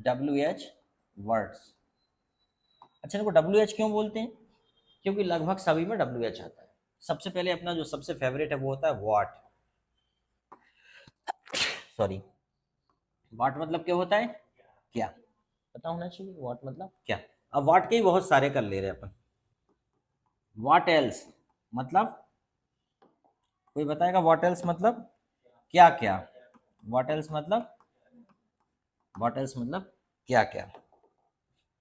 WH words. अच्छा, इनको WH क्यों बोलते हैं? क्योंकि लगभग सभी में WH आता है। सबसे पहले अपना जो सबसे फेवरेट है वो होता है व्हाट। सॉरी, व्हाट मतलब क्या होता है? क्या। पता होना चाहिए व्हाट मतलब क्या। अब व्हाट के ही बहुत सारे कर ले रहे हैं अपन। व्हाट एल्स मतलब, कोई बताएगा व्हाट एल्स मतलब क्या क्या? व्हाट एल्स मतलब, व्हाट एल्स मतलब क्या क्या।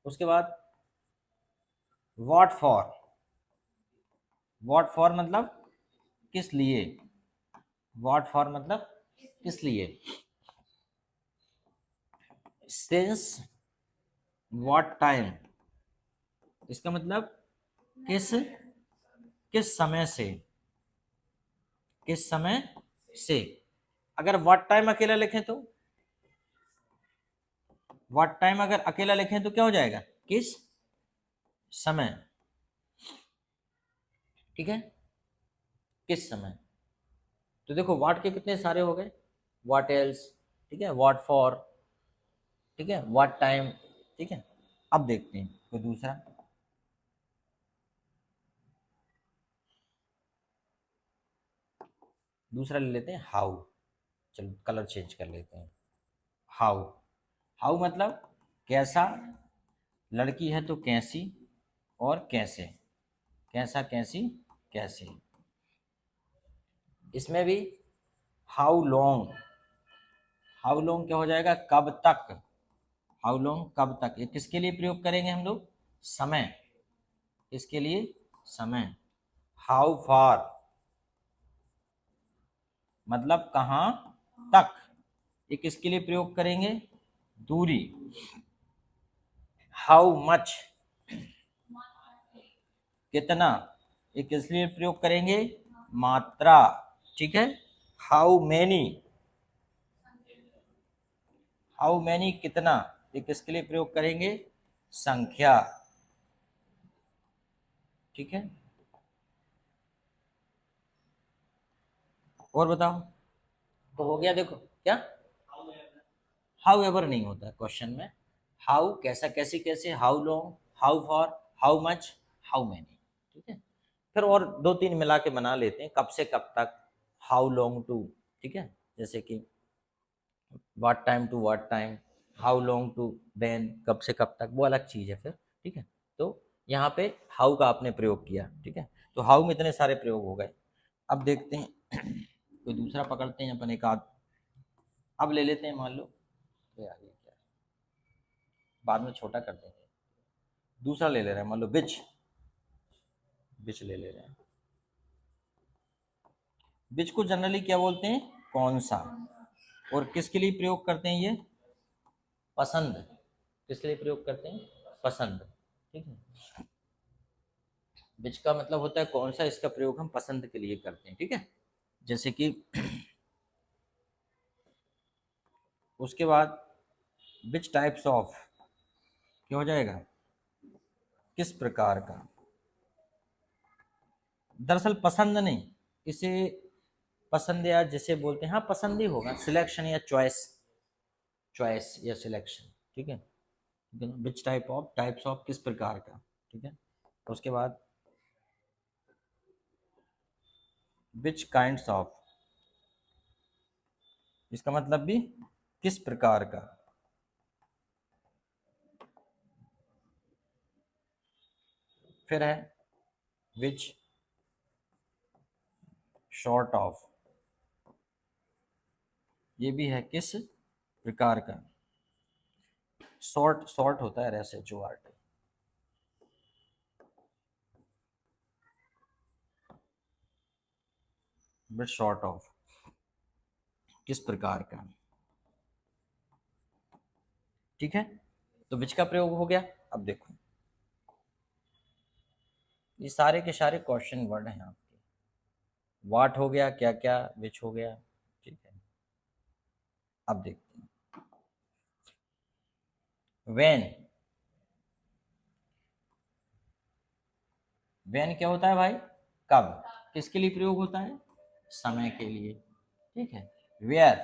उसके बाद व्हाट फॉर। व्हाट फॉर मतलब किस लिए। व्हाट फॉर मतलब किस लिए। सिंस व्हाट टाइम, इसका मतलब किस किस समय से, किस समय से। अगर व्हाट टाइम अकेला लिखें तो, व्हाट टाइम अगर अकेला लिखें तो क्या हो जाएगा? किस समय। ठीक है, किस समय। तो देखो व्हाट के कितने सारे हो गए, व्हाट एल्स, ठीक है, व्हाट फॉर, ठीक है, व्हाट टाइम, ठीक है। अब देखते हैं कोई दूसरा। दूसरा ले लेते हैं हाउ। चलो कलर चेंज कर लेते हैं। हाउ। हाउ मतलब कैसा, लड़की है तो कैसी, और कैसे, कैसा कैसी कैसे। इसमें भी हाउ लॉन्ग। हाउ लॉन्ग क्या हो जाएगा? कब तक। हाउ लॉन्ग कब तक। ये किसके लिए प्रयोग करेंगे हम लोग? समय। इसके लिए समय। हाउ फार मतलब कहाँ तक। ये किसके लिए प्रयोग करेंगे? दूरी। हाउ मच कितना। ये किस लिए प्रयोग करेंगे? मात्रा। ठीक है। हाउ मैनी, हाउ मैनी कितना। ये किसके लिए प्रयोग करेंगे? संख्या। ठीक है। और बताओ। तो हो गया, देखो क्या, हाउ एवर नहीं होता क्वेश्चन में। हाउ कैसा कैसी कैसे, how long, how for, how much, how many. ठीक है। फिर और दो तीन मिला के बना लेते हैं, कब से कब तक, हाउ लॉन्ग टू। ठीक है, जैसे कि what time to what time, how long to then, कब से कब तक, वो अलग चीज़ है फिर। ठीक है। तो यहाँ पे हाउ का आपने प्रयोग किया। ठीक है, तो हाउ में इतने सारे प्रयोग हो गए। अब देखते हैं कोई दूसरा पकड़ते हैं अपन एक आध। अब ले लेते हैं, मान लो ये आ गया क्या, बाद में छोटा कर देंगे। दूसरा ले ले रहे हैं, मान लो बिच। बिच ले ले रहे हैं। बिच को जनरली क्या बोलते हैं? कौन सा। और किसके लिए प्रयोग करते हैं ये? पसंद। किसके लिए प्रयोग करते हैं? पसंद। ठीक है। विच का मतलब होता है कौन सा, इसका प्रयोग हम पसंद के लिए करते हैं। ठीक है। जैसे कि उसके बाद विच टाइप्स ऑफ, क्या हो जाएगा? किस प्रकार का। दरअसल पसंद नहीं, इसे पसंद या जिसे बोलते हैं, हाँ पसंद ही होगा, सिलेक्शन या चॉइस, चॉइस या सिलेक्शन। ठीक है। Which type of, types of किस प्रकार का। ठीक है। उसके बाद विच काइंड्स ऑफ, इसका मतलब भी किस प्रकार का। फिर है विच शॉर्ट ऑफ, ये भी है किस प्रकार का। शॉर्ट, शॉर्ट होता है SHORT। विच शॉर्ट ऑफ किस प्रकार का। ठीक है। तो विच का प्रयोग हो गया। अब देखो ये सारे के सारे क्वेश्चन वर्ड हैं आपके। व्हाट हो गया, क्या क्या, विच हो गया। ठीक है। अब देखते हैं व्हेन। व्हेन क्या होता है भाई? कब। किसके लिए प्रयोग होता है? समय के लिए। ठीक है। वेयर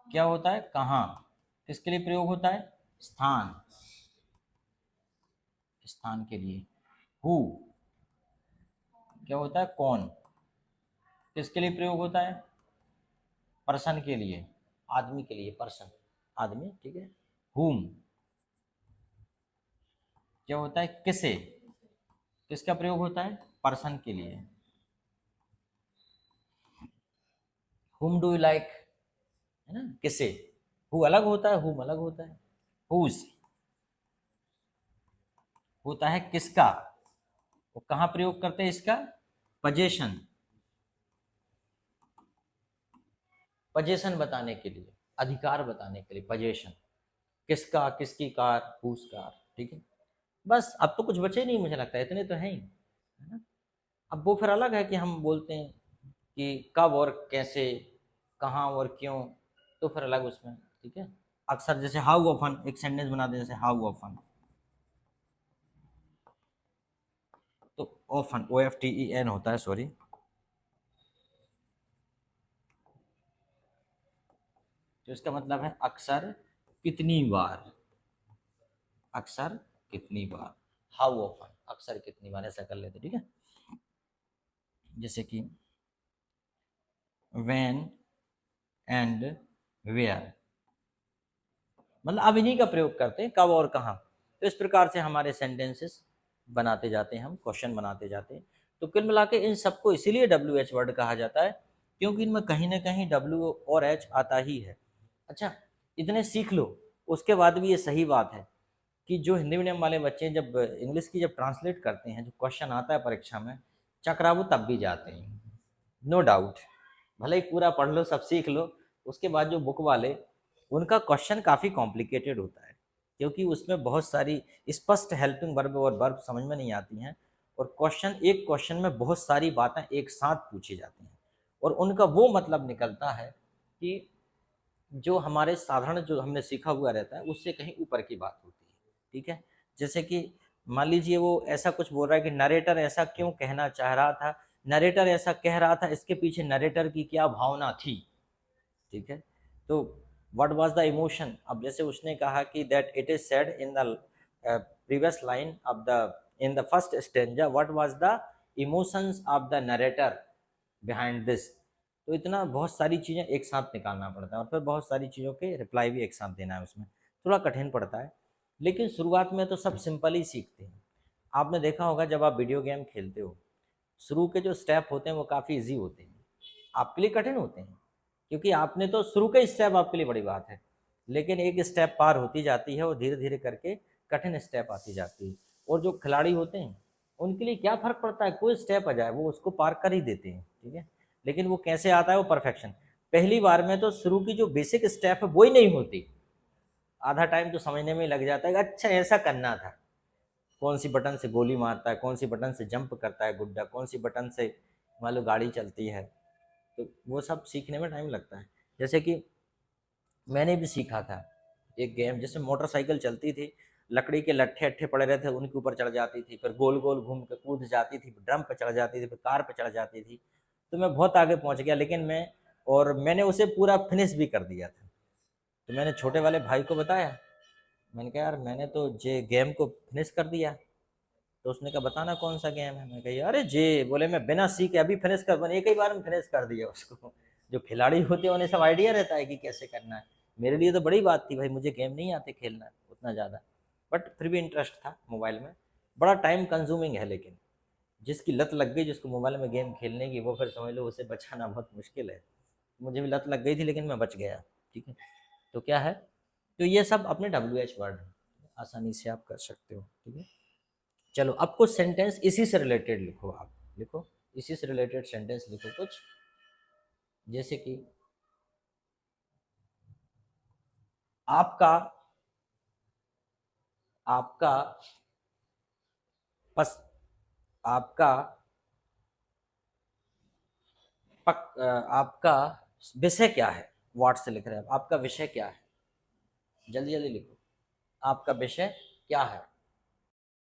क्या होता है? कहाँ। किसके लिए प्रयोग होता है? स्थान, स्थान के लिए। हु क्या होता है? कौन। किसके लिए प्रयोग होता है? पर्सन के लिए, आदमी के लिए, पर्सन, आदमी, ठीक है। हुम क्या होता है? किसे। किसका प्रयोग होता है? पर्सन के लिए। हुम डू यू लाइक, है ना, किसे। हु अलग होता है, हुम अलग होता है। हुज होता है किसका। वो कहाँ प्रयोग करते हैं इसका? पजेशन, पजेशन बताने के लिए, अधिकार बताने के लिए, पजेशन। किसका, किसकी कार, हुज कार, ठीक है। बस अब तो कुछ बचे नहीं, मुझे लगता है इतने तो हैं ही, है ना। अब वो फिर अलग है कि हम बोलते हैं कि कब और कैसे, कहाँ और क्यों, तो फिर अलग उसमें, ठीक है। अक्सर जैसे हाउ ऑफन, एक सेंटेंस बना दे जैसे हाउ ऑफन, तो often, O F T E N होता है, सॉरी। तो इसका मतलब है अक्सर, कितनी बार, अक्सर कितनी बार। हाउ ऑफन, अक्सर कितनी बार, ऐसा कर लेते, ठीक है। जैसे कि व्हेन एंड वेयर, मतलब अब इन्हीं का प्रयोग करते हैं, कब और कहाँ। तो इस प्रकार से हमारे सेंटेंसेस बनाते जाते हैं, हम क्वेश्चन बनाते जाते हैं। तो कुल मिला के इन सबको इसीलिए डब्ल्यू एच वर्ड कहा जाता है, क्योंकि इनमें कहीं ना कहीं डब्ल्यू और एच आता ही है। अच्छा, इतने सीख लो, उसके बाद भी ये सही बात है कि जो हिंदी मीडियम वाले बच्चे जब इंग्लिश की जब ट्रांसलेट करते हैं, जो क्वेश्चन आता है परीक्षा में, चकरावू तब भी जाते हैं, नो डाउट। भले ही पूरा पढ़ लो, सब सीख लो, उसके बाद जो बुक वाले, उनका क्वेश्चन काफ़ी कॉम्प्लिकेटेड होता है, क्योंकि उसमें बहुत सारी स्पष्ट हेल्पिंग वर्ब और वर्ब समझ में नहीं आती हैं, और क्वेश्चन, एक क्वेश्चन में बहुत सारी बातें एक साथ पूछी जाती हैं, और उनका वो मतलब निकलता है कि जो हमारे साधारण जो हमने सीखा हुआ रहता है उससे कहीं ऊपर की बात होती है, ठीक है। जैसे कि मान लीजिए वो ऐसा कुछ बोल रहा है कि नरेटर ऐसा क्यों कहना चाह रहा था, नरेटर ऐसा कह रहा था, इसके पीछे नरेटर की क्या भावना थी, ठीक है। तो व्हाट वाज द इमोशन, अब जैसे उसने कहा कि that it is said in the previous line of the, in the first stanza, what was the emotions of the narrator behind this. तो इतना बहुत सारी चीज़ें एक साथ निकालना पड़ता है, और फिर बहुत सारी चीज़ों के रिप्लाई भी एक साथ देना है, उसमें थोड़ा कठिन पड़ता है। लेकिन शुरुआत में तो सब सिंपल ही सीखते हैं। आपने देखा होगा जब आप वीडियो गेम खेलते हो, शुरू के जो स्टेप होते हैं वो काफ़ी इजी होते हैं, आपके लिए कठिन होते हैं, क्योंकि आपने तो शुरू का स्टेप आपके लिए बड़ी बात है, लेकिन एक स्टेप पार होती जाती है और धीरे धीरे करके कठिन स्टेप आती जाती है। और जो खिलाड़ी होते हैं उनके लिए क्या फ़र्क पड़ता है, कोई स्टेप आ जाए वो उसको पार कर ही देते हैं, ठीक है। लेकिन वो कैसे आता है, वो परफेक्शन। पहली बार में तो शुरू की जो बेसिक स्टेप है वो ही नहीं होती, आधा टाइम तो समझने में ही लग जाता है कि अच्छा ऐसा करना था, कौन सी बटन से गोली मारता है, कौन सी बटन से जंप करता है गुड्डा, कौन सी बटन से मान लो गाड़ी चलती है। तो वो सब सीखने में टाइम लगता है। जैसे कि मैंने भी सीखा था एक गेम, जैसे मोटरसाइकिल चलती थी, लकड़ी के लट्ठे अट्ठे पड़े रहते, उनके ऊपर चढ़ जाती थी, फिर गोल गोल घूम के कूद जाती थी, ड्रम पे चढ़ जाती थी, फिर कार पे चढ़ जाती थी। तो मैं बहुत आगे पहुंच गया, लेकिन मैंने उसे पूरा फिनिश भी कर दिया था। तो मैंने छोटे वाले भाई को बताया, मैंने कहा यार मैंने तो जे गेम को फिनिश कर दिया। तो उसने कहा बताना कौन सा गेम है, मैं कहा अरे जे, बोले मैं बिना सीखे अभी फिनिश कर, मैंने एक ही बार में फिनिश कर दिया उसको। जो खिलाड़ी होते हैं उन्हें सब आइडिया रहता है कि कैसे करना है। मेरे लिए तो बड़ी बात थी भाई, मुझे गेम नहीं आते खेलना उतना ज़्यादा, बट फिर भी इंटरेस्ट था मोबाइल में। बड़ा टाइम कंज्यूमिंग है, लेकिन जिसकी लत लग गई, जिसको मोबाइल में गेम खेलने की, वो फिर समझ लो उसे बचाना बहुत मुश्किल है। मुझे भी लत लग गई थी, लेकिन मैं बच गया, ठीक है। तो क्या है, तो ये सब अपने डब्ल्यू एच वर्ड आसानी से आप कर सकते हो, ठीक है। चलो अब कुछ सेंटेंस इसी से रिलेटेड लिखो, आप लिखो, इसी से रिलेटेड सेंटेंस लिखो कुछ। जैसे कि आपका, आपका पस, आपका आपका विषय क्या है, वाट से लिख रहे हैं, आपका विषय क्या है, जल्दी जल्दी लिखो, आपका विषय क्या है।